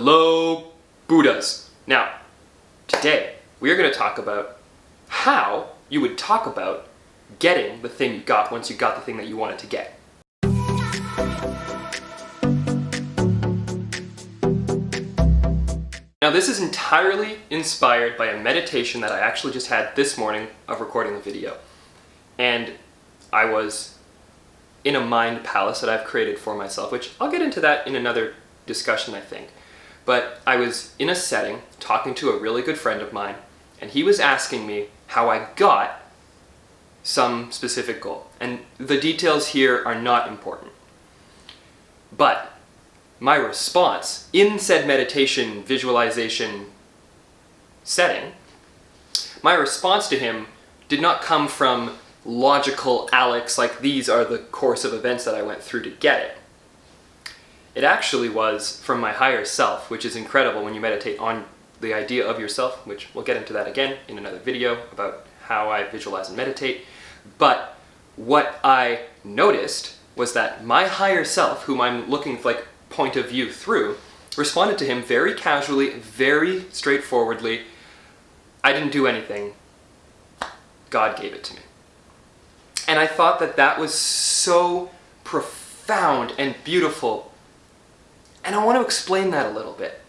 Hello, Buddhas. Now, today we are going to talk about how you would talk about getting the thing you got once you got the thing that you wanted to get. Now, this is entirely inspired by a meditation that I actually just had this morning of recording the video. And I was in a mind palace that I've created for myself, which I'll get into that in another discussion, I think. But I was in a setting talking to a really good friend of mine, and he was asking me how I got some specific goal. And the details here are not important. But my response in said meditation visualization setting, my response to him did not come from logical Alex, like these are the course of events that I went through to get it. It actually was from my higher self, which is incredible when you meditate on the idea of yourself, which we'll get into that again in another video about how I visualize and meditate. But what I noticed was that my higher self, whom I'm looking like point of view through, responded to him very casually, very straightforwardly. I didn't do anything. God gave it to me. And I thought that that was so profound and beautiful. And I want to explain that a little bit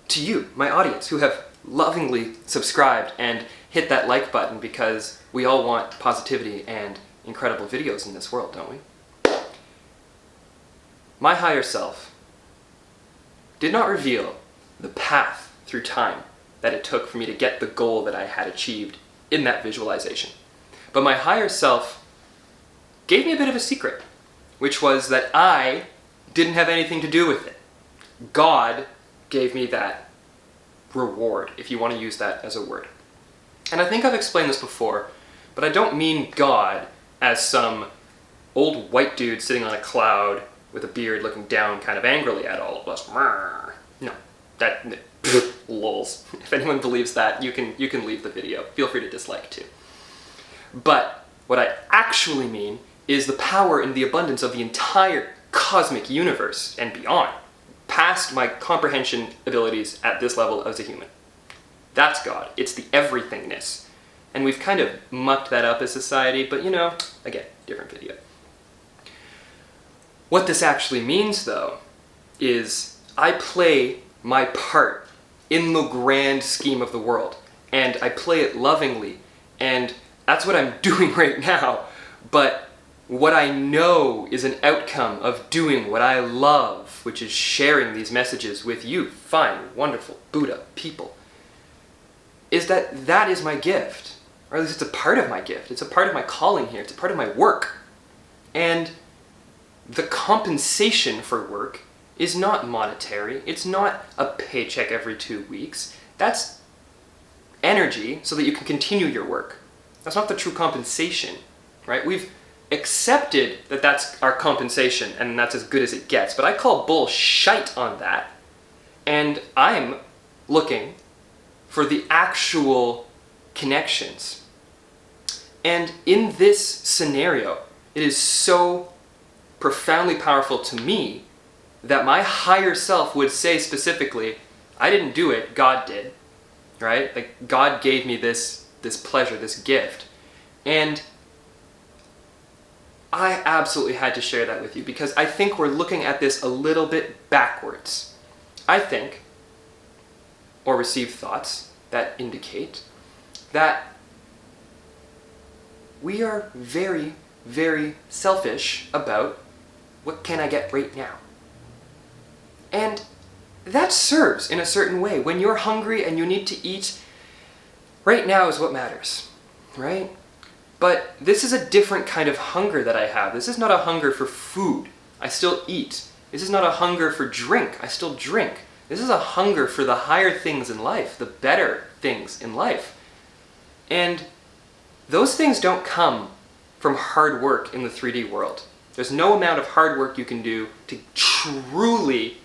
to you, my audience, who have lovingly subscribed and hit that like button, because we all want positivity and incredible videos in this world, don't we? My higher self did not reveal the path through time that it took for me to get the goal that I had achieved in that visualization. But my higher self gave me a bit of a secret, which was that I didn't have anything to do with it. God gave me that reward, if you want to use that as a word. And I think I've explained this before, but I don't mean God as some old white dude sitting on a cloud with a beard looking down kind of angrily at all of us. No, that lols. If anyone believes that, you can leave the video. Feel free to dislike too. But what I actually mean is the power and the abundance of the entire cosmic universe and beyond, past my comprehension abilities at this level as a human. That's God. It's the everythingness. And we've kind of mucked that up as society, but you know, again, different video. What this actually means, though, is I play my part in the grand scheme of the world, and I play it lovingly, and that's what I'm doing right now. But what I know is an outcome of doing what I love, which is sharing these messages with you, fine, wonderful Buddha people, is that that is my gift. Or at least it's a part of my gift. It's a part of my calling here. It's a part of my work. And the compensation for work is not monetary. It's not a paycheck every 2 weeks. That's energy so that you can continue your work. That's not the true compensation, right? We've accepted that that's our compensation and that's as good as it gets, but I call bullshit on that. And I'm looking for the actual connections. And in this scenario, it is so profoundly powerful to me that my higher self would say specifically, I didn't do it, God did, right? Like God gave me this pleasure, this gift. And I absolutely had to share that with you because I think we're looking at this a little bit backwards. I think, or receive thoughts that indicate that we are very, very selfish about what can I get right now. And that serves in a certain way. When you're hungry and you need to eat, right now is what matters, right? But this is a different kind of hunger that I have. This is not a hunger for food. I still eat. This is not a hunger for drink. I still drink. This is a hunger for the higher things in life, the better things in life. And those things don't come from hard work in the 3D world. There's no amount of hard work you can do to truly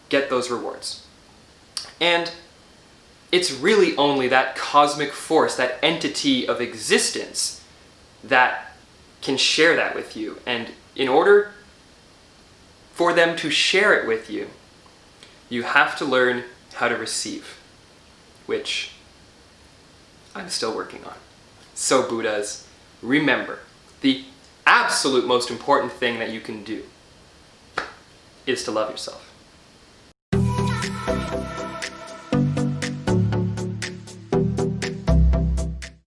get those rewards. And it's really only that cosmic force, that entity of existence, that can share that with you. And in order for them to share it with you, you have to learn how to receive, which I'm still working on. So Buddhas, remember, the absolute most important thing that you can do is to love yourself.